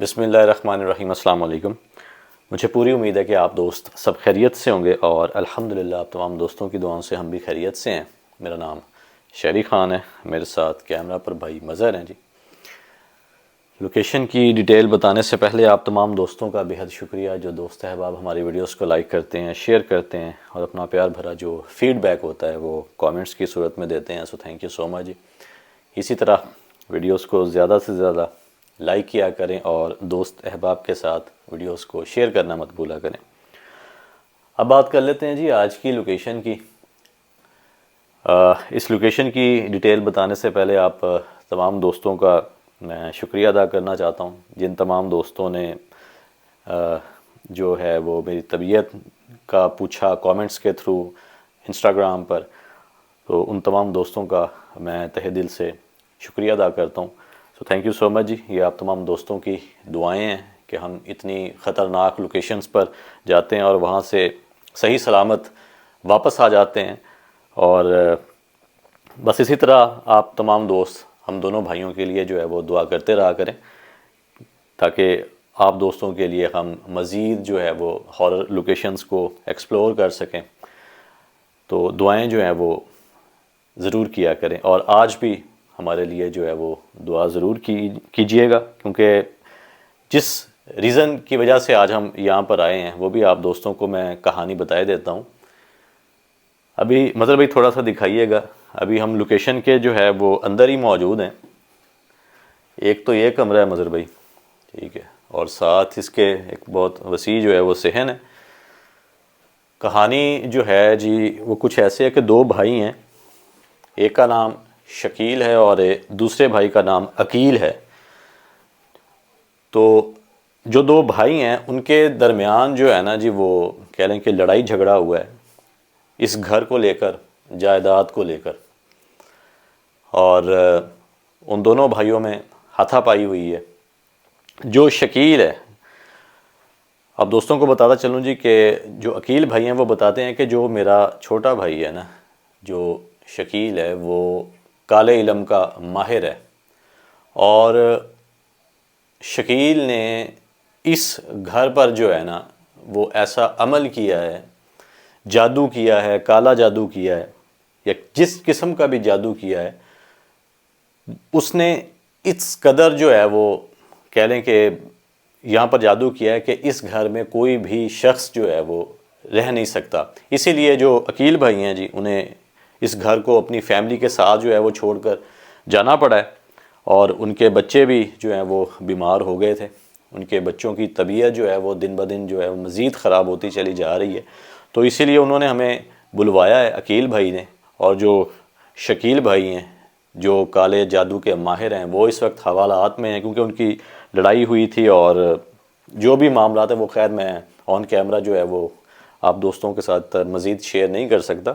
بسم اللہ الرحمن الرحیم۔ السلام علیکم۔ مجھے پوری امید ہے کہ آپ دوست سب خیریت سے ہوں گے اور الحمدللہ آپ تمام دوستوں کی دعاؤں سے ہم بھی خیریت سے ہیں۔ میرا نام شہری خان ہے، میرے ساتھ کیمرہ پر بھائی مظہر ہیں جی۔ لوکیشن کی ڈیٹیل بتانے سے پہلے آپ تمام دوستوں کا بہت شکریہ جو دوست احباب ہماری ویڈیوز کو لائک کرتے ہیں، شیئر کرتے ہیں اور اپنا پیار بھرا جو فیڈ بیک ہوتا ہے وہ کامنٹس کی صورت میں دیتے ہیں۔ سو تھینک یو سو مچ جی۔ اسی طرح ویڈیوز کو زیادہ سے زیادہ لائک کیا کریں اور دوست احباب کے ساتھ ویڈیوز کو شیئر کرنا مت بھولا کریں۔ اب بات کر لیتے ہیں جی آج کی لوکیشن کی۔ اس لوکیشن کی ڈیٹیل بتانے سے پہلے آپ تمام دوستوں کا میں شکریہ ادا کرنا چاہتا ہوں، جن تمام دوستوں نے جو ہے وہ میری طبیعت کا پوچھا کامنٹس کے تھرو انسٹاگرام پر، تو ان تمام دوستوں کا میں تہہ دل سے شکریہ ادا کرتا ہوں۔ سو تھینک یو سو مچ جی۔ یہ آپ تمام دوستوں کی دعائیں ہیں کہ ہم اتنی خطرناک لوکیشنز پر جاتے ہیں اور وہاں سے صحیح سلامت واپس آ جاتے ہیں، اور بس اسی طرح آپ تمام دوست ہم دونوں بھائیوں کے لیے جو ہے وہ دعا کرتے رہا کریں تاکہ آپ دوستوں کے لیے ہم مزید جو ہے وہ ہارر لوکیشنز کو ایکسپلور کر سکیں۔ تو دعائیں جو ہیں وہ ضرور کیا کریں، اور آج بھی ہمارے لیے جو ہے وہ دعا ضرور کیجئے گا، کیونکہ جس ریزن کی وجہ سے آج ہم یہاں پر آئے ہیں وہ بھی آپ دوستوں کو میں کہانی بتائے دیتا ہوں۔ ابھی مظہر بھائی تھوڑا سا دکھائیے گا۔ ابھی ہم لوکیشن کے جو ہے وہ اندر ہی موجود ہیں۔ ایک تو یہ کمرہ ہے مظہر بھائی، ٹھیک ہے، اور ساتھ اس کے ایک بہت وسیع جو ہے وہ صحن ہے۔ کہانی جو ہے جی وہ کچھ ایسے ہے کہ دو بھائی ہیں، ایک کا نام شکیل ہے اور دوسرے بھائی کا نام عقیل ہے۔ تو جو دو بھائی ہیں ان کے درمیان جو ہے نا جی وہ کہہ لیں کہ لڑائی جھگڑا ہوا ہے اس گھر کو لے کر، جائیداد کو لے کر، اور ان دونوں بھائیوں میں ہاتھا پائی ہوئی ہے۔ جو شکیل ہے، اب دوستوں کو بتاتا چلوں جی کہ جو عقیل بھائی ہیں وہ بتاتے ہیں کہ جو میرا چھوٹا بھائی ہے نا، جو شکیل ہے، وہ کالے علم کا ماہر ہے، اور شکیل نے اس گھر پر جو ہے نا وہ ایسا عمل کیا ہے، جادو کیا ہے، کالا جادو کیا ہے، یا جس قسم کا بھی جادو کیا ہے، اس نے اس قدر جو ہے وہ کہہ لیں کہ یہاں پر جادو کیا ہے کہ اس گھر میں کوئی بھی شخص جو ہے وہ رہ نہیں سکتا۔ اسی لیے جو عقیل بھائی ہیں جی انہیں اس گھر کو اپنی فیملی کے ساتھ جو ہے وہ چھوڑ کر جانا پڑا ہے، اور ان کے بچے بھی جو ہیں وہ بیمار ہو گئے تھے۔ ان کے بچوں کی طبیعت جو ہے وہ دن بدن جو ہے وہ مزید خراب ہوتی چلی جا رہی ہے، تو اسی لیے انہوں نے ہمیں بلوایا ہے عقیل بھائی نے، اور جو شکیل بھائی ہیں جو کالے جادو کے ماہر ہیں وہ اس وقت حوالات میں ہیں، کیونکہ ان کی لڑائی ہوئی تھی، اور جو بھی معاملات ہیں وہ خیر میں آن کیمرہ جو ہے وہ آپ دوستوں کے ساتھ مزید شیئر نہیں کر سکتا،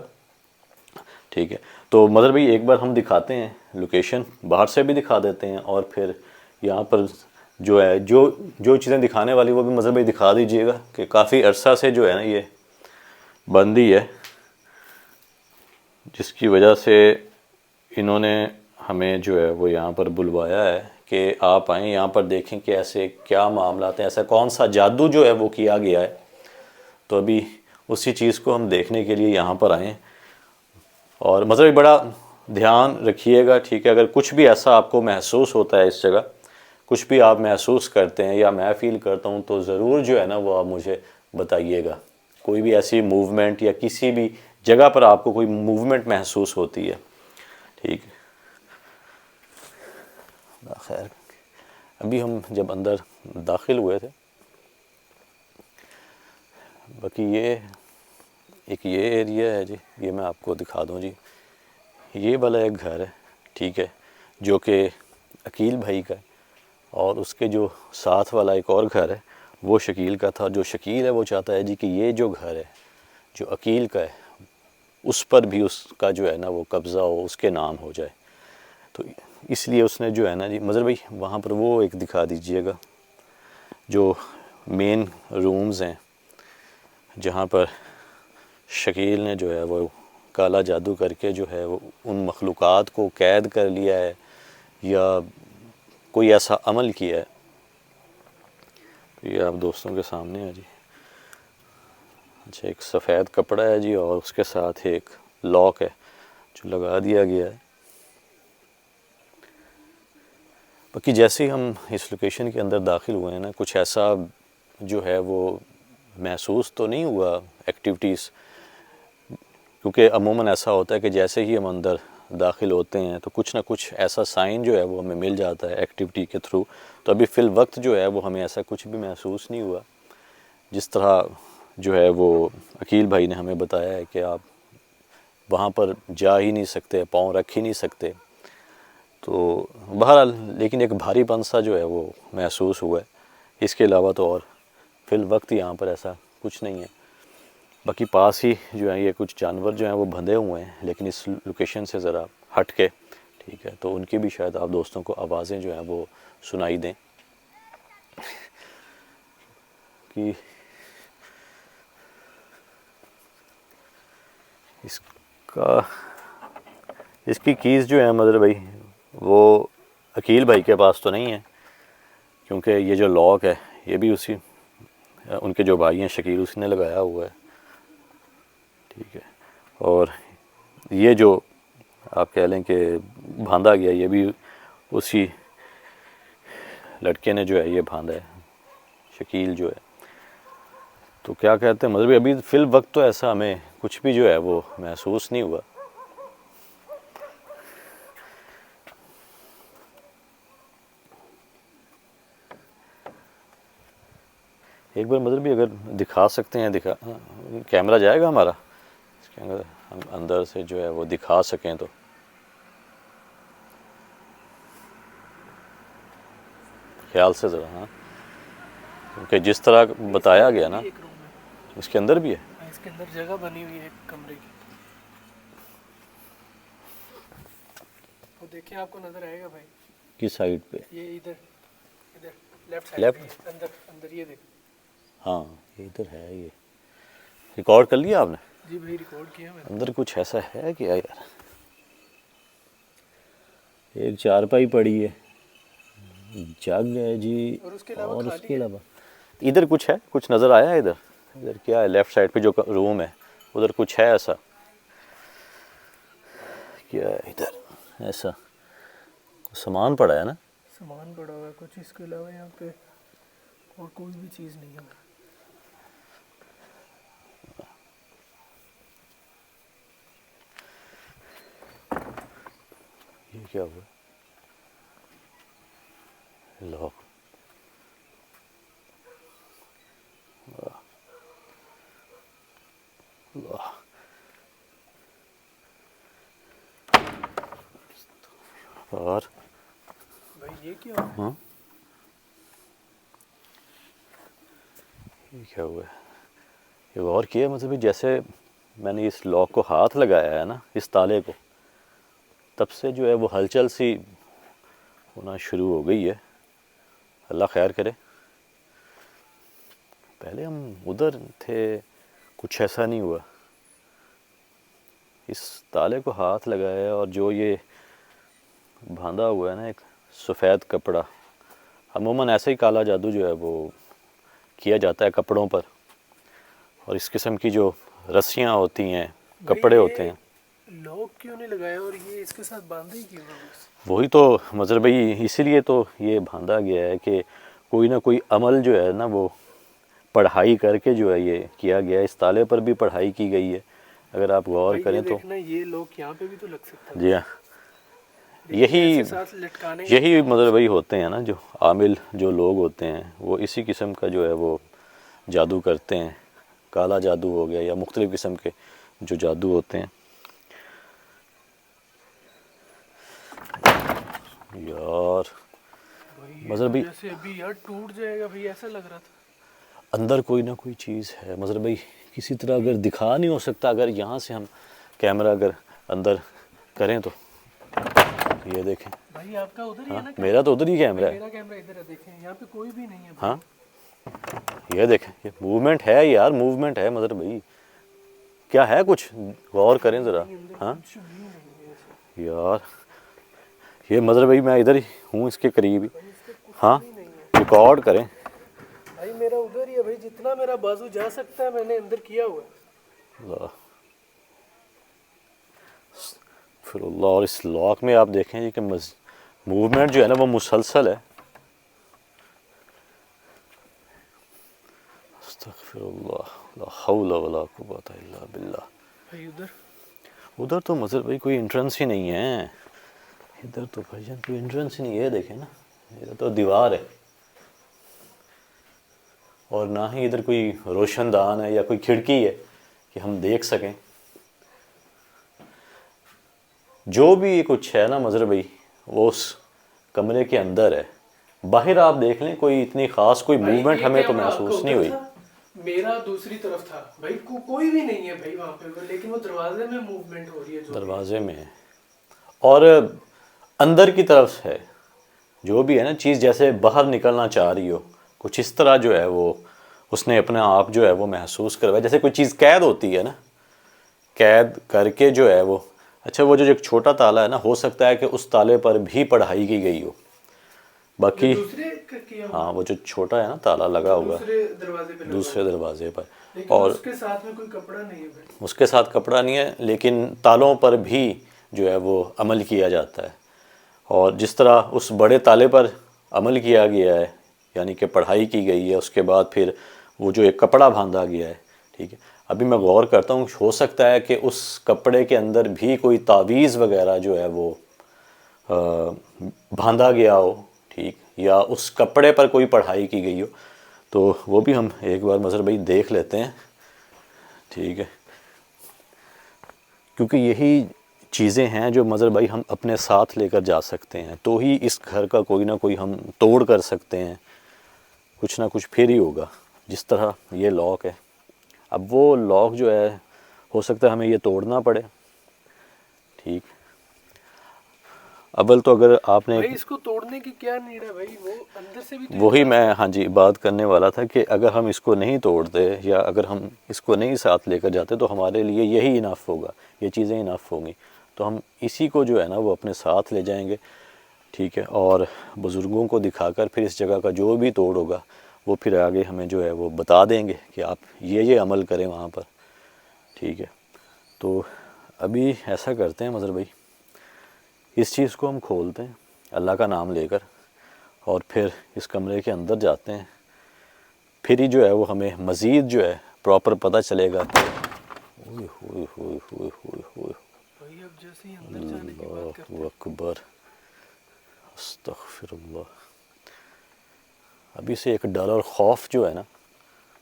ٹھیک ہے۔ تو مظہر بھائی ایک بار ہم دکھاتے ہیں لوکیشن، باہر سے بھی دکھا دیتے ہیں، اور پھر یہاں پر جو ہے جو چیزیں دکھانے والی وہ بھی مظہر بھائی دکھا دیجئے گا، کہ کافی عرصہ سے جو ہے نا یہ بندی ہے، جس کی وجہ سے انہوں نے ہمیں جو ہے وہ یہاں پر بلوایا ہے کہ آپ آئیں یہاں پر دیکھیں کہ ایسے کیا معاملات ہیں، ایسا کون سا جادو جو ہے وہ کیا گیا ہے۔ تو ابھی اسی چیز کو ہم دیکھنے کے لیے یہاں پر آئیں، اور مطلب بڑا دھیان رکھیے گا، ٹھیک ہے۔ اگر کچھ بھی ایسا آپ کو محسوس ہوتا ہے اس جگہ، کچھ بھی آپ محسوس کرتے ہیں یا میں فیل کرتا ہوں، تو ضرور جو ہے نا وہ آپ مجھے بتائیے گا۔ کوئی بھی ایسی موومنٹ یا کسی بھی جگہ پر آپ کو کوئی موومنٹ محسوس ہوتی ہے، ٹھیک ہے۔ خیر ابھی ہم جب اندر داخل ہوئے تھے، باقی یہ ایک یہ ایریا ہے جی، یہ میں آپ کو دکھا دوں جی، یہ والا ایک گھر ہے، ٹھیک ہے، جو کہ عقیل بھائی کا ہے، اور اس کے جو ساتھ والا ایک اور گھر ہے وہ شکیل کا تھا۔ جو شکیل ہے وہ چاہتا ہے جی کہ یہ جو گھر ہے جو عقیل کا ہے اس پر بھی اس کا جو ہے نا وہ قبضہ ہو، اس کے نام ہو جائے۔ تو اس لیے اس نے جو ہے نا جی مظہر بھائی وہاں پر وہ ایک دکھا دیجئے گا جو مین رومز ہیں، جہاں پر شکیل نے جو ہے وہ کالا جادو کر کے جو ہے وہ ان مخلوقات کو قید کر لیا ہے، یا کوئی ایسا عمل کیا ہے یہ آپ دوستوں کے سامنے ہے جی. اچھا ایک سفید کپڑا ہے جی اور اس کے ساتھ ایک لاک ہے جو لگا دیا گیا ہے. باقی جیسے ہی ہم اس لوکیشن کے اندر داخل ہوئے ہیں نا کچھ ایسا جو ہے وہ محسوس تو نہیں ہوا ایکٹیویٹیز، کیونکہ عموماً ایسا ہوتا ہے کہ جیسے ہی ہم اندر داخل ہوتے ہیں تو کچھ نہ کچھ ایسا سائن جو ہے وہ ہمیں مل جاتا ہے ایکٹیویٹی کے تھرو. تو ابھی فی الوقت جو ہے وہ ہمیں ایسا کچھ بھی محسوس نہیں ہوا. جس طرح جو ہے وہ عقیل بھائی نے ہمیں بتایا ہے کہ آپ وہاں پر جا ہی نہیں سکتے، پاؤں رکھ ہی نہیں سکتے. تو بہرحال لیکن ایک بھاری پن سا جو ہے وہ محسوس ہوا ہے. اس کے علاوہ تو اور فی الوقت یہاں پر ایسا کچھ نہیں ہے. باقی پاس ہی جو ہے یہ کچھ جانور جو ہیں وہ بندھے ہوئے ہیں لیکن اس لوکیشن سے ذرا ہٹ کے، ٹھیک ہے، تو ان کی بھی شاید آپ دوستوں کو آوازیں جو ہیں وہ سنائی دیں. کہ اس کی کیز جو ہے مدر بھائی وہ عقیل بھائی کے پاس تو نہیں ہے، کیونکہ یہ جو لاک ہے یہ بھی ان کے جو بھائی ہیں شکیل اسی نے لگایا ہوا ہے. ٹھیک ہے، اور یہ جو آپ کہہ لیں کہ باندھا گیا یہ بھی اسی لڑکے نے جو ہے یہ باندھا ہے، شکیل جو ہے. تو کیا کہتے ہیں مطلب ابھی فی الوقت تو ایسا ہمیں کچھ بھی جو ہے وہ محسوس نہیں ہوا. ایک بار مطلب بھی اگر دکھا سکتے ہیں کیمرہ جائے گا ہمارا اس کے اندر، ہم اندر سے جو ہے وہ دکھا سکیں تو. خیال سے ذرا، ہاں، کیونکہ جس طرح بتایا گیا نا اس کے اندر بھی ہے. اس کے اندر جگہ بنی ہوئی ہے ایک کمرے کی، وہ دیکھیں آپ کو نظر آئے گا بھائی. کس سائڈ پہ؟ یہ ادھر لیفٹ سائڈ لیفٹ پہ اندر یہ دیکھ. ہاں یہ ادھر ہے. یہ ریکارڈ کر لیا آپ نے؟ جی بھائی ریکارڈ کیا میں نے. اندر کچھ ایسا ہے کیا یار؟ ایک چارپائی پڑی ہے، جگ ہے جی، اور اس کے علاوہ ادھر کچھ ہے، کچھ نظر آیا ہے ادھر کیا ہے؟ لیفٹ سائڈ پہ جو روم ہے ادھر کچھ ہے ایسا کیا ہے؟ ادھر ایسا سامان پڑا ہے نا؟ سامان پڑا ہوا ہے کچھ، اس کے علاوہ یہاں پہ اور کوئی بھی چیز نہیں ہے. یہ کیا ہوا؟ لاک. اور بھائی یہ کیا ہوا؟ ہاں یہ کیا ہوا ہے؟ یہ غور کیا مطلب جیسے میں نے اس لاک کو ہاتھ لگایا ہے نا اس تالے کو، تب سے جو ہے وہ ہلچل سی ہونا شروع ہو گئی ہے. اللہ خیر کرے. پہلے ہم ادھر تھے کچھ ایسا نہیں ہوا. اس تالے کو ہاتھ لگایا اور جو یہ باندھا ہوا ہے نا ایک سفید کپڑا، عموماً ایسے ہی کالا جادو جو ہے وہ کیا جاتا ہے کپڑوں پر، اور اس قسم کی جو رسیاں ہوتی ہیں، کپڑے ہوتے ہیں. لاک کیوں نہیں لگایا اور یہ اس کے ساتھ باندھا ہی کیوں ہے؟ وہی تو مظہر بھائی اسی لیے تو یہ باندھا گیا ہے کہ کوئی نہ کوئی عمل جو ہے نا وہ پڑھائی کر کے جو ہے یہ کیا گیا ہے. اس تالے پر بھی پڑھائی کی گئی ہے اگر آپ غور بھائی کریں یہ تو. دیکھنا یہ لاک یہاں پہ بھی تو لگ سکتا تھا. جی ہاں، ایسے ساتھ لٹکانے کا یہی کیا مطلب مقصد؟ وہی ہوتے ہیں نا جو عامل جو لوگ ہوتے ہیں وہ اسی قسم کا جو ہے وہ جادو کرتے ہیں. کالا جادو ہو گیا یا مختلف قسم کے جو جادو ہوتے ہیں. یار بھائی یہ مظہر تو بھائی جیسے ابھی یار ٹوٹ جائے گا بھائی، ایسا لگ رہا تھا. اندر کوئی نہ کوئی چیز ہے مظہر بھائی، کسی طرح اگر دکھا نہیں ہو سکتا، اگر یہاں سے ہم کیمرہ اگر اندر کریں تو یہ دیکھیں. بھائی آپ کا ادھر ہی ہے ہاں نا میرا کیمرہ؟ تو ادھر ہی بھائی کیمرہ ہے. میرا کیمرہ ادھر ہے، دیکھیں یہاں پہ کوئی بھی نہیں ہے بھائی. ہاں یہ دیکھیں، یہ موومنٹ ہے یار، موومنٹ ہے مظہر بھائی. کیا ہے کچھ غور کریں ذرا. نہیں اندر ہاں کچھ بھی نہیں ہے ایسے. یار یہ مظہر بھائی میں ادھر ہی ہوں اس کے قریب ہی. بھائی اس کا کچھ ہاں بھی نہیں ہے ریکارڈ کریں. بھائی میرا ادھر ہی ہے بھائی, جتنا میرا بازو جا سکتا ہے میں نے اندر کیا ہوا ہے. اللہ پھر اللہ. اور اس لاک میں آپ دیکھیں جی کہ موومنٹ جو ہے نا وہ مسلسل ہے. استغفر اللہ لا حول ولا قوت الا باللہ. بھائی ادھر تو مظہر بھائی کوئی انٹرنس ہی نہیں ہے. ادھر تو بھائی جان کوئی انٹرنس ہی نہیں ہے. دیکھیں نا ادھر تو دیوار ہے, اور نہ ہی ادھر کوئی روشن دان ہے یا کوئی کھڑکی ہے کہ ہم دیکھ سکیں. جو بھی کچھ ہے نا مظہر بھائی وہ اس کمرے کے اندر ہے. باہر آپ دیکھ لیں کوئی اتنی خاص کوئی موومنٹ ہمیں تو محسوس نہیں ہوئی. میرا دوسری طرف تھا بھائی, کوئی بھی نہیں ہے بھائی وہاں پہ, لیکن وہ دروازے میں موومنٹ ہو رہی ہے. دروازے میں اور اندر کی طرف ہے جو بھی ہے نا چیز, جیسے باہر نکلنا چاہ رہی ہو. کچھ اس طرح جو ہے وہ اس نے اپنے آپ جو ہے وہ محسوس کروایا, جیسے کوئی چیز قید ہوتی ہے نا, قید کر کے جو ہے وہ. اچھا وہ جو ایک چھوٹا تالا ہے نا, ہو سکتا ہے کہ اس تالے پر بھی پڑھائی کی گئی ہو. باقی ہاں وہ جو چھوٹا ہے نا تالا لگا ہوا دوسرے دروازے پر, اور اس کے ساتھ میں کوئی کپڑا نہیں ہے. اس کے ساتھ کپڑا نہیں ہے, لیکن تالوں پر بھی جو ہے وہ عمل کیا جاتا ہے. اور جس طرح اس بڑے تالے پر عمل کیا گیا ہے, یعنی کہ پڑھائی کی گئی ہے, اس کے بعد پھر وہ جو ایک کپڑا باندھا گیا ہے. ٹھیک ہے, ابھی میں غور کرتا ہوں, ہو سکتا ہے کہ اس کپڑے کے اندر بھی کوئی تعویذ وغیرہ جو ہے وہ باندھا گیا ہو. ٹھیک, یا اس کپڑے پر کوئی پڑھائی کی گئی ہو. تو وہ بھی ہم ایک بار مظہر بھائی دیکھ لیتے ہیں. ٹھیک ہے, کیونکہ یہی چیزیں ہیں جو مظہر بھائی ہم اپنے ساتھ لے کر جا سکتے ہیں, تو ہی اس گھر کا کوئی نہ کوئی ہم توڑ کر سکتے ہیں. کچھ نہ کچھ پھر ہی ہوگا. جس طرح یہ لاک ہے, اب وہ لاک جو ہے ہو سکتا ہے ہمیں یہ توڑنا پڑے. ٹھیک, اول تو اگر آپ نے بھائی اس کو توڑنے کی کیا نیڈ ہے بھائی, وہ اندر سے بھی تو وہی میں ہاں جی بات کرنے والا تھا کہ اگر ہم اس کو نہیں توڑتے یا اگر ہم اس کو نہیں ساتھ لے کر جاتے تو ہمارے لیے یہی انف ہوگا, یہ چیزیں انف ہوں گی. تو ہم اسی کو جو ہے نا وہ اپنے ساتھ لے جائیں گے. ٹھیک ہے, اور بزرگوں کو دکھا کر پھر اس جگہ کا جو بھی توڑ ہوگا وہ پھر آگے ہمیں جو ہے وہ بتا دیں گے کہ آپ یہ عمل کریں وہاں پر. ٹھیک ہے, تو ابھی ایسا کرتے ہیں مظہر بھائی, اس چیز کو ہم کھولتے ہیں اللہ کا نام لے کر, اور پھر اس کمرے کے اندر جاتے ہیں. پھر ہی جو ہے وہ ہمیں مزید جو ہے پراپر پتہ چلے گا. ہوئے ہوئے ہوئے ہوئے ہوئے ہوئے, بھائی اب جیسے ہی اندر جانے کی بات کرتے اللہ اکبر, استغفر اللہ. ابھی سے ایک ڈر اور خوف جو ہے نا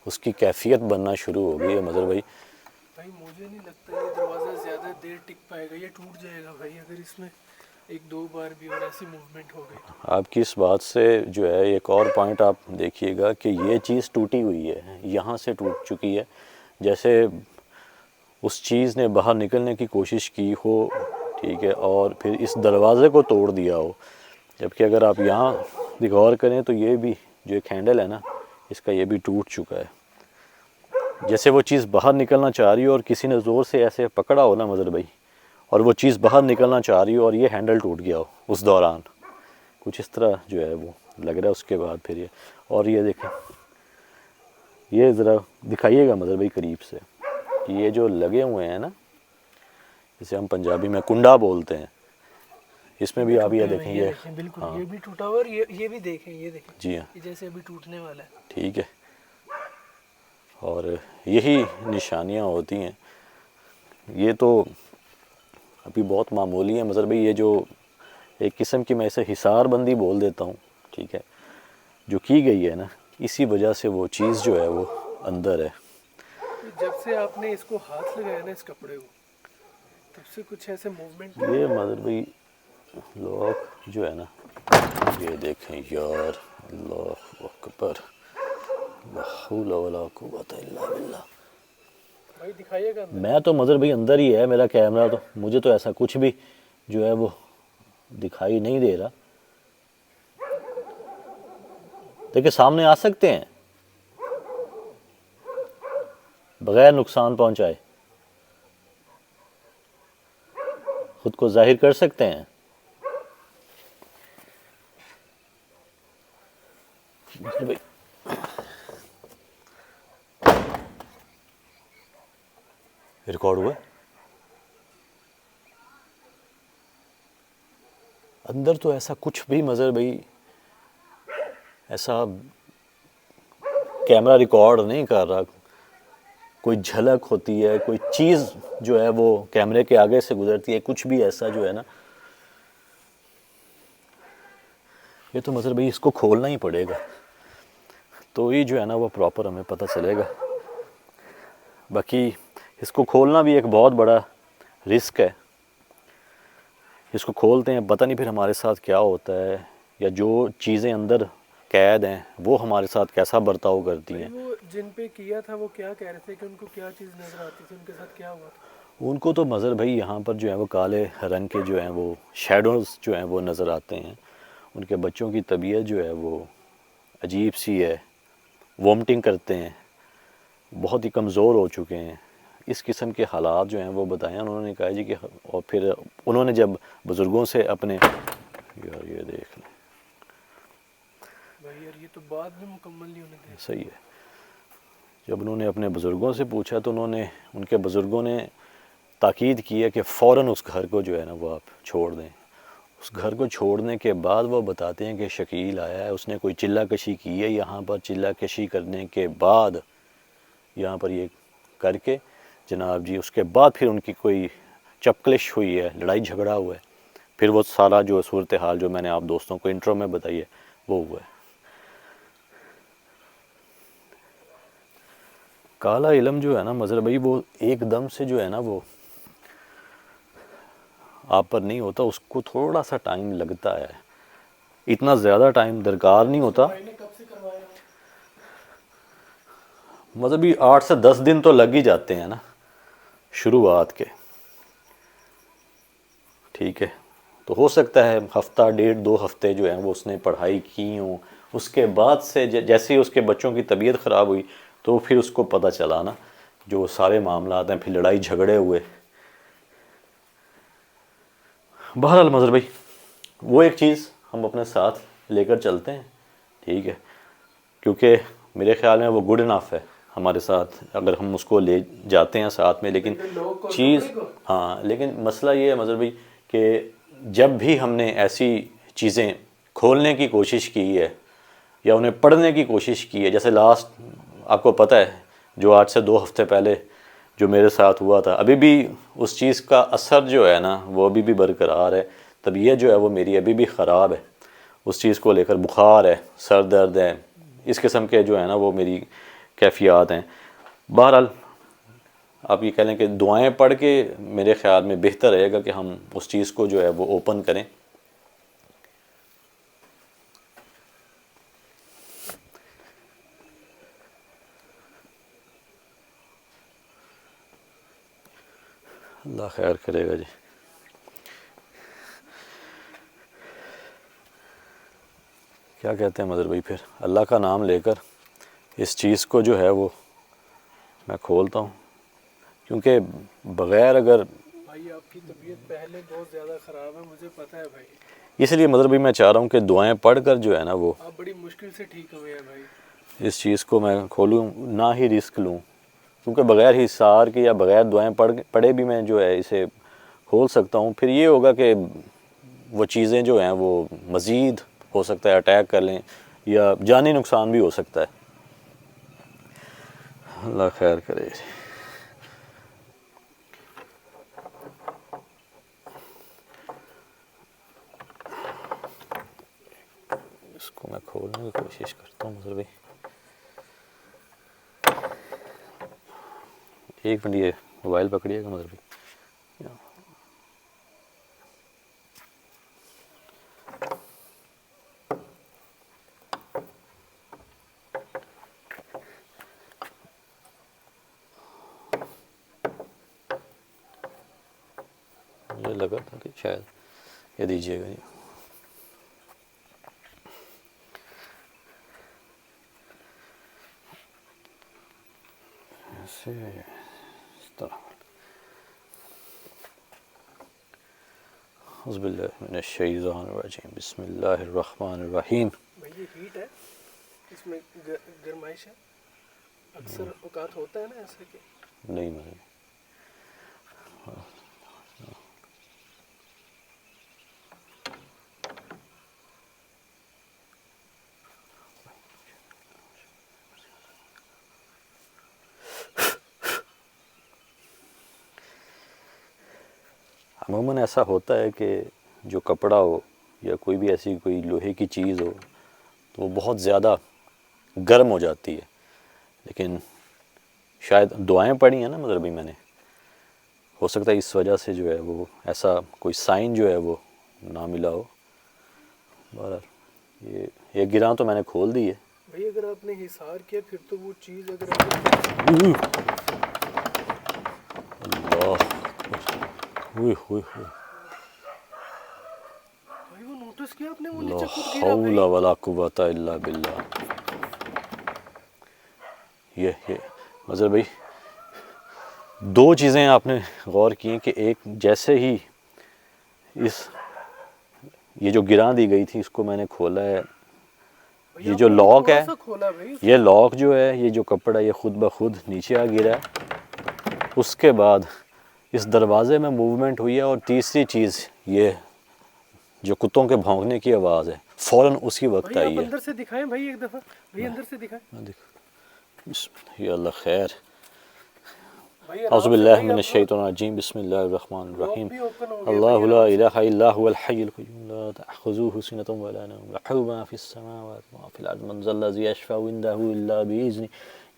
اس کی کیفیت بننا شروع ہو گئی ہے مظہر بھائی. بھائی مجھے نہیں لگتا یہ دروازہ زیادہ دیر ٹک پائے گا, یہ ٹوٹ جائے گا بھائی اگر اس میں ایک دو بار بھی اور ایسی موومنٹ ہو گئی تو. آپ کی اس بات سے جو ہے ایک اور پوائنٹ آپ دیکھیے گا کہ یہ چیز ٹوٹی ہوئی ہے, یہاں سے ٹوٹ چکی ہے, جیسے اس چیز نے باہر نکلنے کی کوشش کی ہو. ٹھیک ہے, اور پھر اس دروازے کو توڑ دیا ہو. جبکہ اگر آپ یہاں غور کریں تو یہ بھی جو ایک ہینڈل ہے نا اس کا, یہ بھی ٹوٹ چکا ہے. جیسے وہ چیز باہر نکلنا چاہ رہی ہو اور کسی نے زور سے ایسے پکڑا ہو نا مظہر بھائی, اور وہ چیز باہر نکلنا چاہ رہی ہو اور یہ ہینڈل ٹوٹ گیا ہو اس دوران. کچھ اس طرح جو ہے وہ لگ رہا ہے. اس کے بعد پھر یہ, اور یہ دیکھیں, یہ ذرا دکھائیے گا مظہر بھائی قریب سے, یہ جو لگے ہوئے ہیں نا جسے ہم پنجابی میں کنڈا بولتے ہیں, اس میں بھی آپ یہ دیکھیں. یہ دیکھیں بالکل یہ بھی ٹوٹا ہوا, اور یہ بھی دیکھیں, یہ دیکھیں جی ہاں, یہ جیسے ابھی ٹوٹنے والا ہے. ٹھیک ہے, اور یہی نشانیاں ہوتی ہیں. یہ تو ابھی بہت معمولی ہے مظہر بھائی, یہ جو ایک قسم کی میں اسے حصار بندی بول دیتا ہوں. ٹھیک ہے, جو کی گئی ہے نا اسی وجہ سے وہ چیز جو ہے وہ اندر ہے. جب سے آپ نے اس کو ہاتھ لگایا نا اس کپڑے کو, تب سے کچھ ایسے موومنٹ یہ مظہر بھائی لاک جو ہے نا, یہ دیکھیں یار, اللہ اکبر, لا حول ولا قوت الا باللہ. بھائی دکھائیے گا اندر. میں تو مظہر بھائی اندر ہی ہے میرا کیمرہ, تو مجھے تو ایسا کچھ بھی جو ہے وہ دکھائی نہیں دے رہا. دیکھیں سامنے آ سکتے ہیں بغیر نقصان پہنچائے, خود کو ظاہر کر سکتے ہیں. ریکارڈ ہوا ہے؟ اندر تو ایسا کچھ بھی مظہر بھائی ایسا کیمرہ ریکارڈ نہیں کر رہا. کوئی جھلک ہوتی ہے, کوئی چیز جو ہے وہ کیمرے کے آگے سے گزرتی ہے, کچھ بھی ایسا جو ہے نا, یہ تو مظہر بھائی اس کو کھولنا ہی پڑے گا, تو یہ جو ہے نا وہ پراپر ہمیں پتہ چلے گا. باقی اس کو کھولنا بھی ایک بہت بڑا رسک ہے. اس کو کھولتے ہیں پتہ نہیں پھر ہمارے ساتھ کیا ہوتا ہے, یا جو چیزیں اندر قید ہیں وہ ہمارے ساتھ کیسا برتاؤ کرتی ہیں. وہ جن پہ کیا تھا وہ کیا کہہ رہے تھے کہ ان کو کیا چیز نظر آتی تھی, ان کے ساتھ کیا ہوا تھا؟ ان کو تو مظہر بھائی یہاں پر جو ہے وہ کالے رنگ کے جو ہیں وہ شیڈوز جو ہیں وہ نظر آتے ہیں. ان کے بچوں کی طبیعت جو ہے وہ عجیب سی ہے, وومٹنگ کرتے ہیں, بہت ہی کمزور ہو چکے ہیں. اس قسم کے حالات جو ہیں وہ بتائیں انہوں نے کہا جی کہ, اور پھر انہوں نے جب بزرگوں سے اپنے یار یہ دیکھ لیں بھائی یار یہ تو بات بھی مکمل نہیں ہونے دے. صحیح ہے. جب انہوں نے اپنے بزرگوں سے پوچھا تو ان کے بزرگوں نے تاکید کی ہے کہ فوراً اس گھر کو جو ہے نا وہ آپ چھوڑ دیں. اس گھر کو چھوڑنے کے بعد وہ بتاتے ہیں کہ شکیل آیا ہے, اس نے کوئی چلہ کشی کی ہے, یہاں پر چلہ کشی کرنے کے بعد یہاں پر یہ کر کے جناب جی اس کے بعد پھر ان کی کوئی چپکلش ہوئی ہے, لڑائی جھگڑا ہوا ہے, پھر وہ سارا جو صورتحال جو میں نے آپ دوستوں کو انٹرو میں بتائی ہے وہ ہوا ہے. کالا علم جو ہے نا مظہر بھائی وہ ایک دم سے جو ہے نا وہ آپ پر نہیں ہوتا, اس کو تھوڑا سا ٹائم لگتا ہے, اتنا زیادہ ٹائم درکار نہیں ہوتا. بھائی نے کب سے کروایا؟ مطلب 8 سے 10 دن تو لگ ہی جاتے ہیں نا شروعات کے. ٹھیک ہے, تو ہو سکتا ہے ہفتہ ڈیڑھ 2 ہفتے جو ہیں وہ اس نے پڑھائی کی ہوں. اس کے بعد سے جیسے ہی اس کے بچوں کی طبیعت خراب ہوئی تو پھر اس کو پتہ چلا نا جو سارے معاملات ہیں, پھر لڑائی جھگڑے ہوئے. بہرحال مظہر بھائی وہ ایک چیز ہم اپنے ساتھ لے کر چلتے ہیں, ٹھیک ہے, کیونکہ میرے خیال میں وہ گڈ انف ہے ہمارے ساتھ اگر ہم اس کو لے جاتے ہیں ساتھ میں. لیکن چیز ہاں, لیکن مسئلہ یہ ہے مظہر بھائی کہ جب بھی ہم نے ایسی چیزیں کھولنے کی کوشش کی ہے یا انہیں پڑھنے کی کوشش کی ہے, جیسے لاسٹ آپ کو پتہ ہے جو 8 سے 2 ہفتے پہلے جو میرے ساتھ ہوا تھا, ابھی بھی اس چیز کا اثر جو ہے نا وہ ابھی بھی برقرار ہے. طبیعت جو ہے وہ میری ابھی بھی خراب ہے اس چیز کو لے کر, بخار ہے, سر درد ہے, اس قسم کے جو ہے نا وہ میری کیفیات ہیں. بہرحال آپ یہ کہہ لیں کہ دعائیں پڑھ کے میرے خیال میں بہتر رہے گا کہ ہم اس چیز کو جو ہے وہ اوپن کریں. اللہ خیر کرے گا جی. کیا کہتے ہیں مظہر بھائی, پھر اللہ کا نام لے کر اس چیز کو جو ہے وہ میں کھولتا ہوں, کیونکہ بغیر اگر بھائی آپ کی طبیعت پہلے بہت زیادہ خراب ہے, مجھے پتہ ہے بھائی. اس لیے مظہر بھائی میں چاہ رہا ہوں کہ دعائیں پڑھ کر جو ہے نا وہ آپ بڑی مشکل سے ٹھیک ہوئے ہیں بھائی. اس چیز کو میں کھولوں, نہ ہی رسک لوں, کیونکہ بغیر حصار کے یا بغیر دعائیں پڑھے بھی میں جو ہے اسے کھول سکتا ہوں. پھر یہ ہوگا کہ وہ چیزیں جو ہیں وہ مزید ہو سکتا ہے اٹیک کر لیں یا جانی نقصان بھی ہو سکتا ہے. اللہ خیر کرے. اس کو میں کھولنے کی کوشش کرتا ہوں مظہر بھائی. ایک منٹ یہ موبائل پکڑیے گا مظہر بھائی. مجھے لگا تھا کہ شاید یہ دیجیے گا جی. ایسے اس طرح. اعوذ باللہ من الشیطان الرجیم, بسم اللہ الرحمن الرحیم. بھائی یہ ہیٹ ہے, اس میں گرمائش ہے, اکثر اوقات ہوتا ہے نا ایسا کہ نہیں مجھے عموماً ایسا ہوتا ہے کہ جو کپڑا ہو یا کوئی بھی ایسی کوئی لوہے کی چیز ہو تو وہ بہت زیادہ گرم ہو جاتی ہے، لیکن شاید دعائیں پڑھی ہیں نا مطلب میں نے، ہو سکتا ہے اس وجہ سے جو ہے وہ ایسا کوئی سائن جو ہے وہ نہ ملا ہو۔ بہرحال یہ گراں تو میں نے کھول دی ہے۔ بھائی اگر آپ نے حصار کیا پھر تو وہ چیز اگر آپ اللہ ہوئے ہوئے ہوئے، بھائی وہ نوٹس کیا آپ نے وہ لا نیچے خود گرا حول بھائی؟ ولا قوت الا باللہ۔ یہ مظہر بھائی دو چیزیں آپ نے غور کی ہیں کہ ایک جیسے ہی یہ جو گراں دی گئی تھی اس کو میں نے کھولا ہے، بھائی یہ آپ جو نے لاک تھوڑا ہے، سا کھولا بھائی اس یہ کو۔ لاک جو ہے، یہ جو کپڑا یہ خود بخود نیچے آ گرا ہے، اس کے بعد اس دروازے میں موومنٹ ہوئی ہے، اور تیسری چیز یہ جو کتوں کے بھونکنے کی آواز ہے فوراً اسی وقت بھائی آئی آپ ہے۔ اندر سے دکھائیں بھائی ایک دفعہ، بھائی اندر سے دکھائیں یا اللہ خیر۔ بھائی، اعوذ آرام سے باللہ بھائی، من آپ الشیطان الرجیم، بسم اللہ الرحمن لاک الرحیم۔ بھی اوپن ہو گیا اللہ بھائی، لا آرام سے۔ الہ الا هو الحی القیوم لا تأخذوه سنة ولا نوم له ما في السماوات وما في الارض من ذا الذي يشفع عنده الا باذنه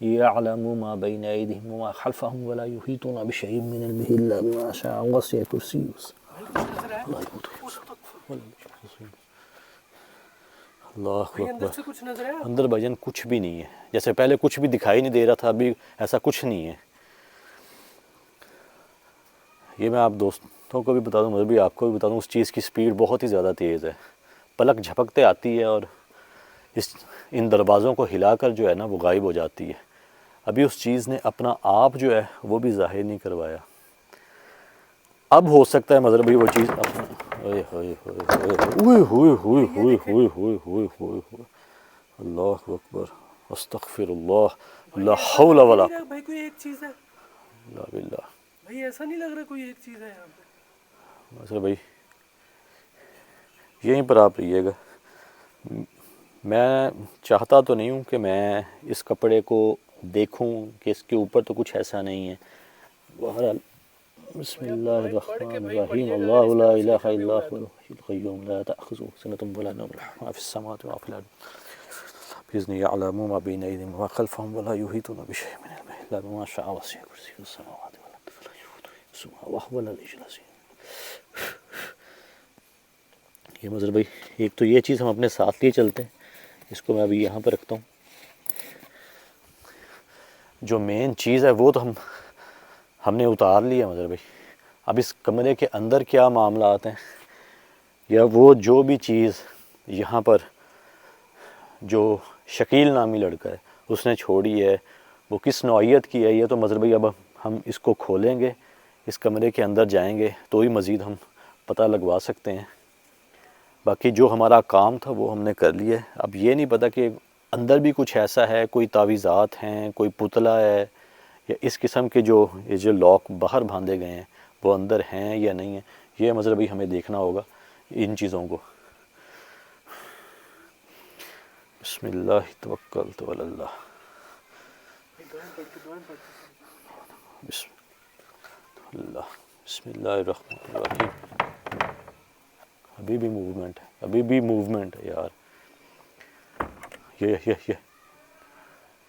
يعلم ما بين ايديهم وما خلفهم ولا يحيطون بشيء من علمه الا بما شاء وسع كرسيه بھائی کچھ نظر آیا؟ اللہ بھائی اندر اکبر۔ سے کچھ نظر آیا آپ کو؟ اندر بھجن کچھ بھی نہیں ہے، جیسے پہلے کچھ بھی دکھائی نہیں دے رہا تھا، ابھی ایسا کچھ نہیں ہے۔ یہ میں آپ دوستوں کو بھی بتا دوں، مجھے بھی آپ کو بھی بتا دوں، اس چیز کی سپیڈ بہت ہی زیادہ تیز ہے، پلک جھپکتے آتی ہے اور ان دروازوں کو ہلا کر جو ہے نا وہ غائب ہو جاتی ہے۔ ابھی اس چیز نے اپنا آپ جو ہے وہ بھی ظاہر نہیں کروایا۔ اب ہو سکتا ہے مطلب وہ چیز اپنا ہوئے ہوئے ہوئے ہوئے ہوئے ہوئے بھائی یہ ہوئے دیکھیں، ہوئے ہوئے ہوئے ہوئے ہوئے، اللہ اکبر، استغفر اللہ، لا بھائی ایسا حول لگ ہی ولا نہیں رہا بھائی کوئی ایک چیز ہے، قوة الا باللہ۔ بھائی ایسا نہیں لگ رہا کوئی ایک چیز ہے یہاں پہ۔ مظہر بھائی یہیں پر آپ رہیے گا، میں چاہتا تو نہیں ہوں کہ میں اس کپڑے کو دیکھوں کہ اس کے اوپر تو کچھ ایسا نہیں ہے۔ بہرحال بسم بھائی آپ اللہ دعائیں پڑھ کے الرحمن بھائی الرحیم، پڑھیے گا، اگر اللہ اس میں لا کچھ الہ لکھا بھی الا ہوا ہے هو تو۔ الحی القیوم لا تأخذه سنة ولا نوم له ما في السماوات وما في الارض بإذنه يعلم ما بين أيديهم وما خلفهم ولا يحيطون بشيء من علمه إلا بما شاء وسع كرسيه السماوات والأرض ولا يؤوده حفظهما وهو العلي العظيم۔ یہ مظہر بھائی ایک تو یہ چیز ہم اپنے ساتھ لیے چلتے ہیں، اس کو میں ابھی یہاں پہ رکھتا ہوں۔ جو مین چیز ہے وہ تو ہم نے اتار لیا مظہر بھائی، اب اس کمرے کے اندر کیا معاملات ہیں، یا وہ جو بھی چیز یہاں پر جو شکیل نامی لڑکا ہے اس نے چھوڑی ہے وہ کس نوعیت کی ہے، یہ تو مظہر بھائی اب ہم اس کو کھولیں گے، اس کمرے کے اندر جائیں گے تو ہی مزید ہم پتہ لگوا سکتے ہیں۔ باقی جو ہمارا کام تھا وہ ہم نے کر لیا ہے۔ اب یہ نہیں پتہ کہ اندر بھی کچھ ایسا ہے، کوئی تعویذات ہیں، کوئی پتلا ہے، یا اس قسم کے یہ جو لاک باہر باندھے گئے ہیں وہ اندر ہیں یا نہیں ہیں، یہ مظہر بھائی ہمیں دیکھنا ہوگا ان چیزوں کو۔ بسم اللہ توکلت علی اللہ، دعائیں پڑھ کے، دعائیں پڑھ کے پڑھیے۔ بسم اللہ، بسم اللہ الرحمن الرحیم۔ ابھی بھی موومنٹ ہے، ابھی بھی موومنٹ ہے یار،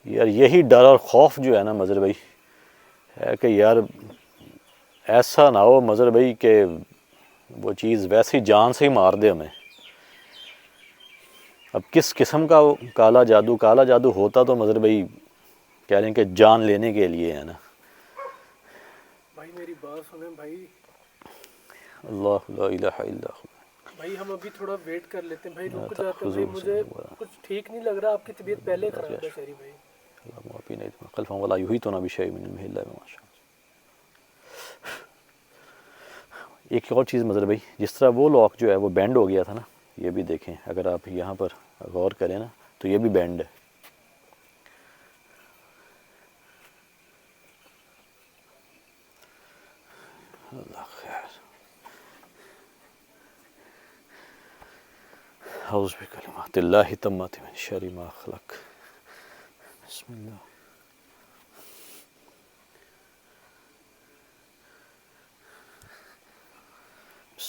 یار یہی ڈر اور خوف جو ہے نا مظہر بھائی ہے کہ یار ایسا نہ ہو مظہر بھائی کہ وہ چیز ویسی جان سے ہی مار دے ہمیں۔ اب کس قسم کا کالا جادو ہوتا تو مظہر بھائی کہہ رہے ہیں کہ جان لینے کے لیے ہے نا۔ بھائی میری بات سنیں بھائی، اللہ لا الہ الا ہو بھائی ہم ابھی تھوڑا ویٹ کر لیتے ہیں بھائی، لا رک جاتے ہیں بھائی، تأخذوه مجھے سنة ولا کچھ ٹھیک نہیں لگ رہا، آپ کی طبیعت پہلے نوم خراب ہے شہری بھائی۔ اللهم ما بين أيديهم خلفهم ولا يحيطون بشيء من علمه إلا بما شاء۔ ایک اور چیز مظہر بھائی، جس طرح وہ لاک جو ہے وہ بینڈ ہو گیا تھا نا، یہ بھی دیکھیں اگر آپ یہاں پر غور کریں نا تو یہ بھی بینڈ ہے۔ اللہ خیر۔ اعوذ بکلمات اللہ التامات من شر ما خلق، بسم اللہ۔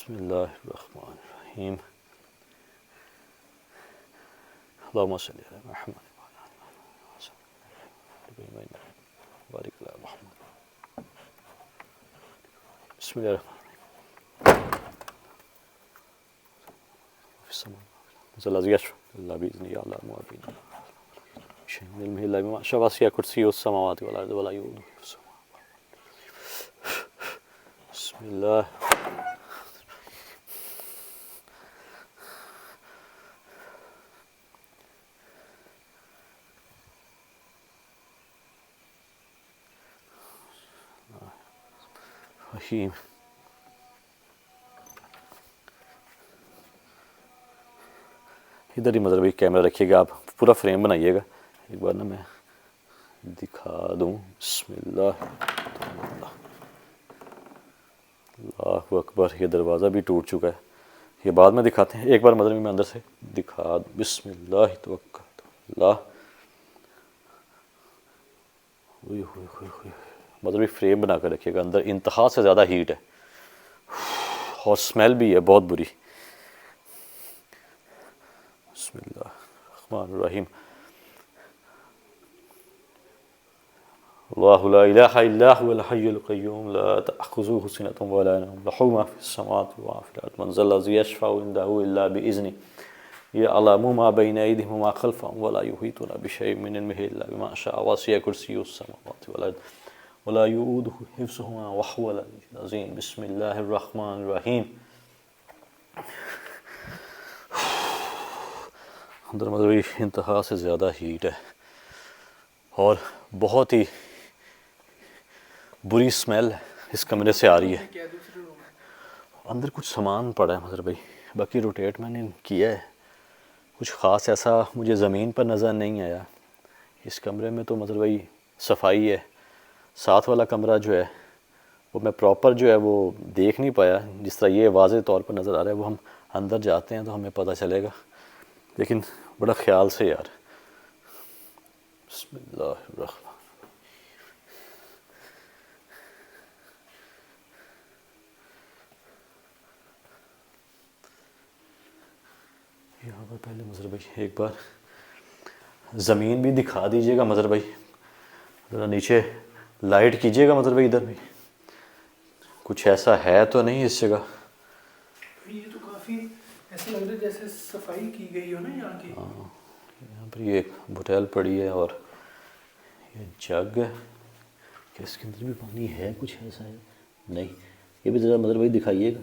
بسم اللہ الرحمن الرحیم اللہم صلی علی محمد بارک علی محمد بسم اللہ الرحمن الرحیم اللہ بإذنہ یعلم ما بین شیء من علمہ الا بما شاء وسع کرسیہ السماوات والارض ولا یؤودہ حفظہما بسم اللہ رحیم. ادھر ہی مطلب ایک کیمرہ رکھیے گا، آپ پورا فریم بنائیے گا. ایک بار نا میں دکھا دوں. بسم اللہ اللہ اکبر. یہ دروازہ بھی ٹوٹ چکا ہے، یہ بعد میں دکھاتے ہیں. ایک بار مطلب میں اندر سے دکھا دوں. بسم اللہ توکلت اللہ. مطلب فریم بنا کر رکھیے گا. اندر انتہا سے زیادہ ہیٹ ہے اور اسمیل بھی ہے بہت بری. بسم اللہ الرحمن الرحیم. اللہ لا الہ الا هو الحی القیوم لا تأخذه سنة ولا نوم له ما في السماوات وما في الارض من ذا الذی یشفع عنده الا بإذنه یعلم ما بین ایدیہم وما خلفهم ولا یحیطون بشیء من علمہ الا بما شاء وسع کرسیہ السماوات والارض ولا یؤودہ حفظہما وہو العلی العظیم. بسم اللہ الرحمن الرحیم. اندر مطلب انتہا سے زیادہ ہیٹ ہے اور بہت ہی بری اسمیل اس کمرے سے آ رہی ہے. کیا دوسرے روم میں اندر کچھ سامان پڑا ہے مظہر بھائی، باقی روٹیٹ میں نے کیا ہے. کچھ خاص ایسا مجھے زمین پر نظر نہیں آیا. اس کمرے میں تو مظہر بھائی صفائی ہے. ساتھ والا کمرہ جو ہے وہ میں پراپر جو ہے وہ دیکھ نہیں پایا. جس طرح یہ واضح طور پر نظر آ رہا ہے وہ ہم اندر جاتے ہیں تو ہمیں پتہ چلے گا، لیکن بڑا خیال سے یار. بسم اللہ الرحمن. یہاں پر پہلے مظہر بھائی ایک بار زمین بھی دکھا دیجیے گا مظہر بھائی. ذرا نیچے لائٹ کیجیے گا مظہر بھائی. ادھر بھی کچھ ایسا ہے تو نہیں اس جگہ؟ یہ تو کافی ایسا لگ رہا ہے جیسے صفائی کی گئی ہو نا یہاں کی. یہاں پر یہ ایک بوتل پڑی ہے اور یہ جگ ہے کہ اس کے اندر بھی پانی ہے. کچھ ایسا ہے نہیں. یہ بھی ذرا مظہر بھائی دکھائیے گا.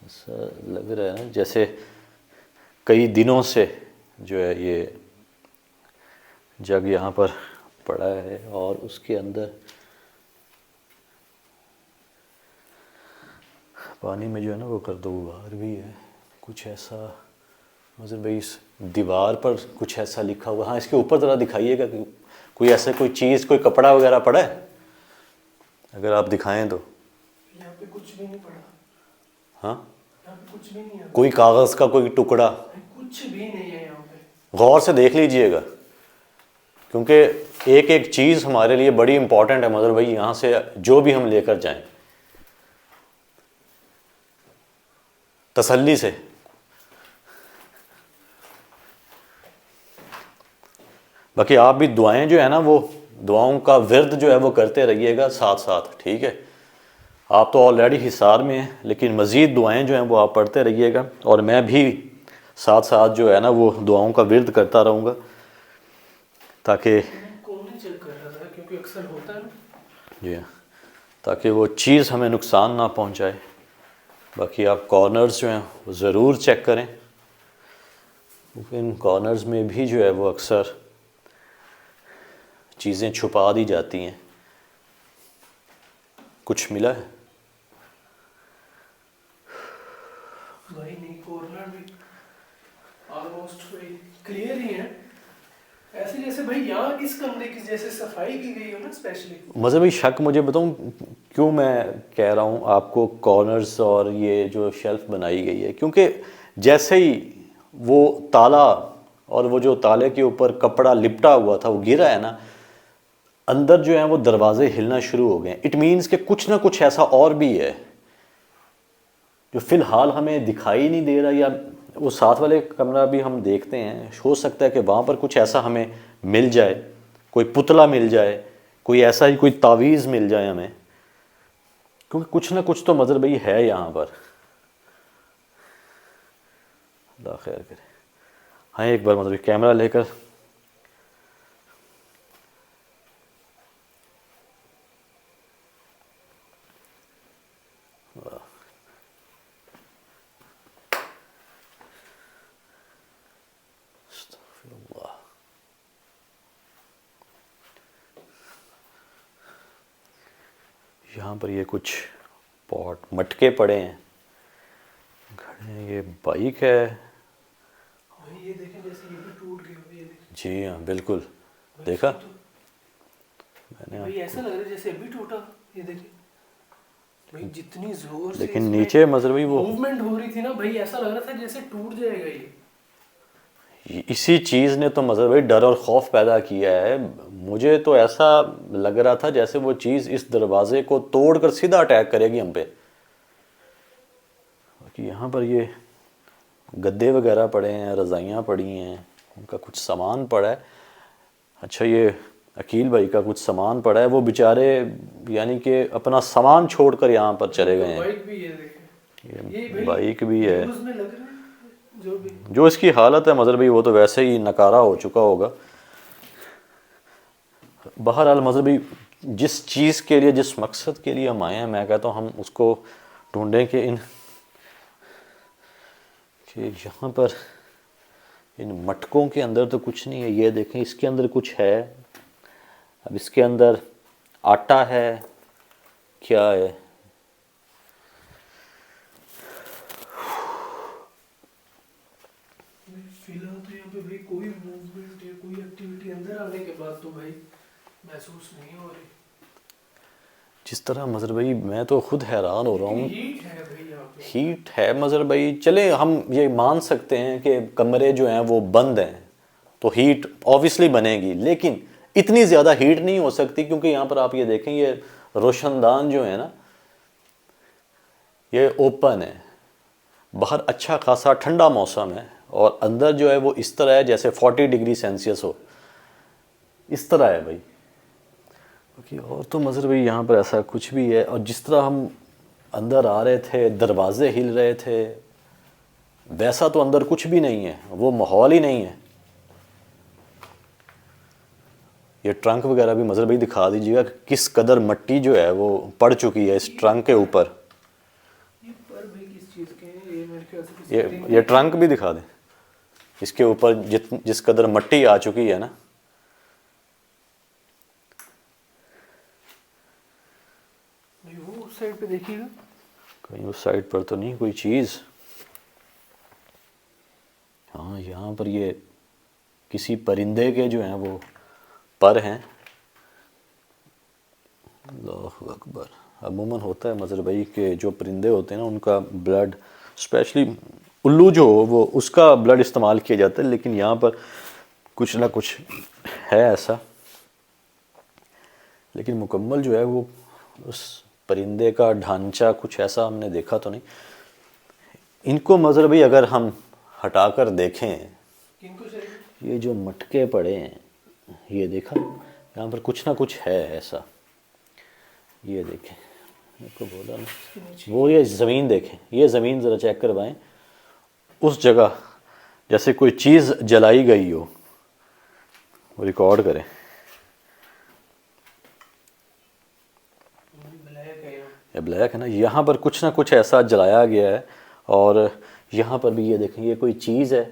ایسا لگ رہا ہے نا جیسے کئی دنوں سے جو ہے یہ جگ یہاں پر پڑا ہے اور اس کے اندر پانی میں جو ہے نا وہ گردوغبار بھی ہے. کچھ ایسا مظہر بھائی اس دیوار پر کچھ ایسا لکھا ہوا. ہاں اس کے اوپر ذرا دکھائیے گا کہ کوئی ایسا کوئی چیز کوئی کپڑا وغیرہ پڑا ہے اگر آپ دکھائیں تو. یہاں پہ کچھ بھی نہیں پڑا. ہاں یہاں پہ کچھ بھی نہیں ہے. کوئی کاغذ کا کوئی ٹکڑا کچھ بھی نہیں ہے یہاں پہ. غور سے دیکھ لیجئے گا کیونکہ ایک ایک چیز ہمارے لیے بڑی امپورٹنٹ ہے مظہر بھائی. یہاں سے جو بھی ہم لے کر جائیں تسلی سے. باقی آپ بھی دعائیں جو ہے نا وہ دعاؤں کا ورد جو ہے وہ کرتے رہیے گا ساتھ ساتھ. ٹھیک ہے، آپ تو آلریڈی حصار میں ہیں لیکن مزید دعائیں جو ہیں وہ آپ پڑھتے رہیے گا اور میں بھی ساتھ ساتھ جو ہے نا وہ دعاؤں کا ورد کرتا رہوں گا تاکہ کون نہیں چیک کر رہا تھا کیونکہ اکثر ہوتا ہے نا. جی تاکہ وہ چیز ہمیں نقصان نہ پہنچائے. باقی آپ کارنرز جو ہیں وہ ضرور چیک کریں کیونکہ ان کارنرز میں بھی جو ہے وہ اکثر چیزیں چھپا دی جاتی ہیں. کچھ ملا ہے؟ بھائی نہیں، کارنر بھی آلموسٹ کلیئر ہی ہے. ایسے جیسے بھائی یہاں اس کمرے کی جیسے صفائی کی گئی ہو نا اسپیشلی. مذہبی شک مجھے بتاؤں کیوں میں کہہ رہا ہوں آپ کو کارنرز اور یہ جو شیلف بنائی گئی ہے، کیونکہ جیسے ہی وہ تالا اور وہ جو تالے کے اوپر کپڑا لپٹا ہوا تھا وہ گرا ہے نا، اندر جو ہیں وہ دروازے ہلنا شروع ہو گئے ہیں. اٹ مینس کہ کچھ نہ کچھ ایسا اور بھی ہے جو فی الحال ہمیں دکھائی نہیں دے رہا، یا وہ ساتھ والے کمرہ بھی ہم دیکھتے ہیں، ہو سکتا ہے کہ وہاں پر کچھ ایسا ہمیں مل جائے، کوئی پتلا مل جائے، کوئی ایسا ہی کوئی تعویذ مل جائے ہمیں، کیونکہ کچھ نہ کچھ تو مظہر بھائی ہے یہاں پر. اللہ خیر کرے. ہاں ایک بار مطلب کیمرہ لے کر یہاں پر یہ کچھ پاٹ مٹکے پڑے ہیں، گھڑے. یہ بائک ہے. بھائی یہ دیکھیں جیسے یہ بھی ٹوٹ گئی ہوئی ہے، یہ دیکھیں. جی ہاں بالکل دیکھا میں نے. بھائی ایسا لگ رہا ہے جیسے ابھی ٹوٹا. یہ دیکھیں بھائی جتنی زور سے لیکن اس میں نیچے مظہر بھائی وہ موومنٹ ہو رہی تھی نا بھائی، ایسا لگ رہا تھا جیسے ٹوٹ جائے گا یہ. اسی چیز نے تو مظہر بھائی ڈر اور خوف پیدا کیا ہے. مجھے تو ایسا لگ رہا تھا جیسے وہ چیز اس دروازے کو توڑ کر سیدھا اٹیک کرے گی ہم پہ. یہاں پر یہ گدے وغیرہ پڑے ہیں، رضائیاں پڑی ہیں، ان کا کچھ سامان پڑا ہے. اچھا یہ عقیل بھائی کا کچھ سامان پڑا ہے، وہ بیچارے یعنی کہ اپنا سامان چھوڑ کر یہاں پر چلے گئے ہیں. بائک بھی ہے دیکھیں، یہ بھائی بائک بھی ہے. یوز میں لگ رہے ہیں جو بھی. جو اس کی حالت ہے مظہر بھائی وہ تو ویسے ہی نکارہ ہو چکا ہوگا. بہرحال مظہر بھائی جس چیز کے لیے، جس مقصد کے لیے ہم آئے ہیں، میں کہتا ہوں ہم اس کو ڈھونڈیں کہ یہاں پر ان مٹکوں کے اندر تو کچھ نہیں ہے. یہ دیکھیں اس کے اندر کچھ ہے. اب اس کے اندر آٹا ہے کیا ہے؟ فی الحال تو یہاں پہ بھائی کوئی موومنٹ یا کوئی ایکٹیویٹی اندر آنے کے بعد تو بھائی محسوس نہیں ہو رہی. جس طرح مظہر بھائی میں تو خود حیران ہو رہا ہوں. ہیٹ ہے بھائی یہاں پہ. ہیٹ ہے مظہر بھائی. چلیں ہم یہ مان سکتے ہیں کہ کمرے جو ہیں وہ بند ہیں تو ہیٹ آبویسلی بنے گی، لیکن اتنی زیادہ ہیٹ نہیں ہو سکتی، کیونکہ یہاں پر آپ یہ دیکھیں یہ روشن دان جو ہے نا یہ اوپن ہے. باہر اچھا خاصا ٹھنڈا موسم ہے اور اندر جو ہے وہ اس طرح ہے جیسے 40 ڈگری سینسیس ہو، اس طرح ہے بھائی. اور تو مظہر بھائی یہاں پر ایسا کچھ بھی ہے. اور جس طرح ہم اندر آ رہے تھے دروازے ہل رہے تھے، ویسا تو اندر کچھ بھی نہیں ہے، وہ ماحول ہی نہیں ہے. یہ ٹرنک وغیرہ بھی مظہر بھائی دکھا دیجیے گا کہ کس قدر مٹی جو ہے وہ پڑ چکی ہے اس ٹرنک کے اوپر. یہ پر بھائی کس چیز کے ہیں؟ یہ میرے خیال سے کسی یہ ٹرنک بھی دکھا دیں اس کے اوپر جس قدر مٹی آ چکی ہے نا. بھائی وہ اس سائڈ پہ دیکھیے گا. کہیں اس سائڈ پر تو نہیں کوئی چیز. ہاں یہاں پر یہ کسی پرندے کے جو ہیں وہ پر ہیں. اللہ اکبر. عموماً ہوتا ہے مظہر بھائی کہ جو پرندے ہوتے ہیں نا ان کا بلڈ، اسپیشلی الو جو ہو وہ اس کا بلڈ استعمال کیا جاتا ہے، لیکن یہاں پر کچھ نہ کچھ ہے ایسا. لیکن مکمل جو ہے وہ اس پرندے کا ڈھانچہ کچھ ایسا ہم نے دیکھا تو نہیں. ان کو مظہر بھائی اگر ہم ہٹا کر دیکھیں، کن کو چاہیے؟ یہ جو مٹکے پڑے ہیں یہ دیکھا یہاں پر کچھ نہ کچھ ہے ایسا. یہ دیکھیں آپ کو بولا نا وہ، یہ زمین دیکھیں، یہ زمین ذرا چیک کروائیں. اس جگہ جیسے کوئی چیز جلائی گئی ہو، وہ ریکارڈ کریں. بلیک ہے یہاں. یہ بلیک ہے نا، یہاں پر کچھ نہ کچھ ایسا جلایا گیا ہے. اور یہاں پر بھی یہ دیکھیں یہ کوئی چیز ہے،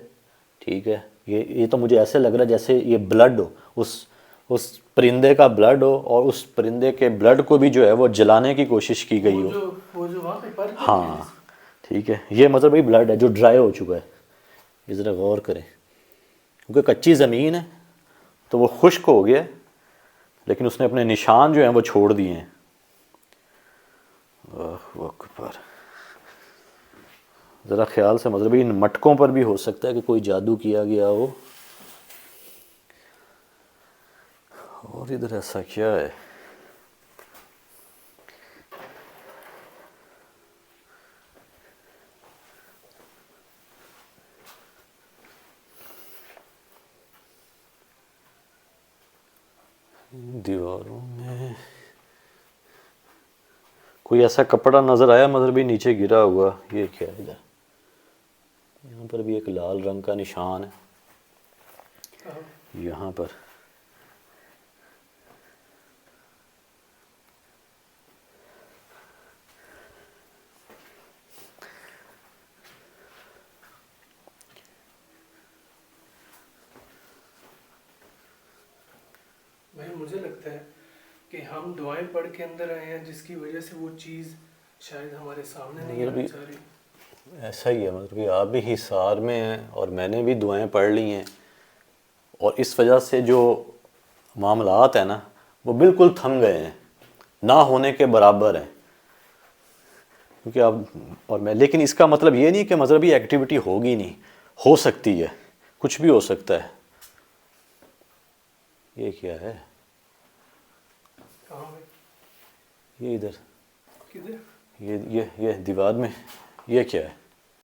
ٹھیک ہے. یہ تو مجھے ایسے لگ رہا ہے جیسے یہ بلڈ ہو، اس پرندے کا بلڈ ہو، اور اس پرندے کے بلڈ کو بھی جو ہے وہ جلانے کی کوشش کی گئی ہو. وہ جو وہاں پہ پر کیا ہاں ٹھیک ہے. یہ مطلب بھائی بلڈ ہے جو ڈرائی ہو چکا ہے. یہ ذرا غور کریں کیونکہ کچی زمین ہے تو وہ خشک ہو گیا، لیکن اس نے اپنے نشان جو ہیں وہ چھوڑ دیے ہیں. اللہ اکبر. ذرا خیال سے مطلب ان مٹکوں پر بھی ہو سکتا ہے کہ کوئی جادو کیا گیا ہو. اور ادھر ایسا کیا ہے؟ دیواروں میں کوئی ایسا کپڑا نظر آیا مذہبی نیچے گرا ہوا؟ یہ کیا ہے ادھر؟ یہاں پر بھی ایک لال رنگ کا نشان ہے کہاں؟ یہاں پر. بھائی مجھے لگتا ہے کہ ہم دعائیں پڑھ کے اندر آئے ہیں جس کی وجہ سے وہ چیز شاید ہمارے سامنے نہیں آنا چاہ رہی. ایسا ہی ہے، مطلب کہ آپ بھی حصار میں ہیں اور میں نے بھی دعائیں پڑھ لی ہیں، اور اس وجہ سے جو معاملات ہیں نا وہ بالکل تھم گئے ہیں، نہ ہونے کے برابر ہیں. کیونکہ آپ اور میں، لیکن اس کا مطلب یہ نہیں کہ مذہبی ایکٹیویٹی ہوگی نہیں، ہو سکتی ہے، کچھ بھی ہو سکتا ہے. یہ کیا ہے؟ کہاں بھائی؟ یہ ادھر، کدھر؟ یہ دیوار میں یہ کیا ہے؟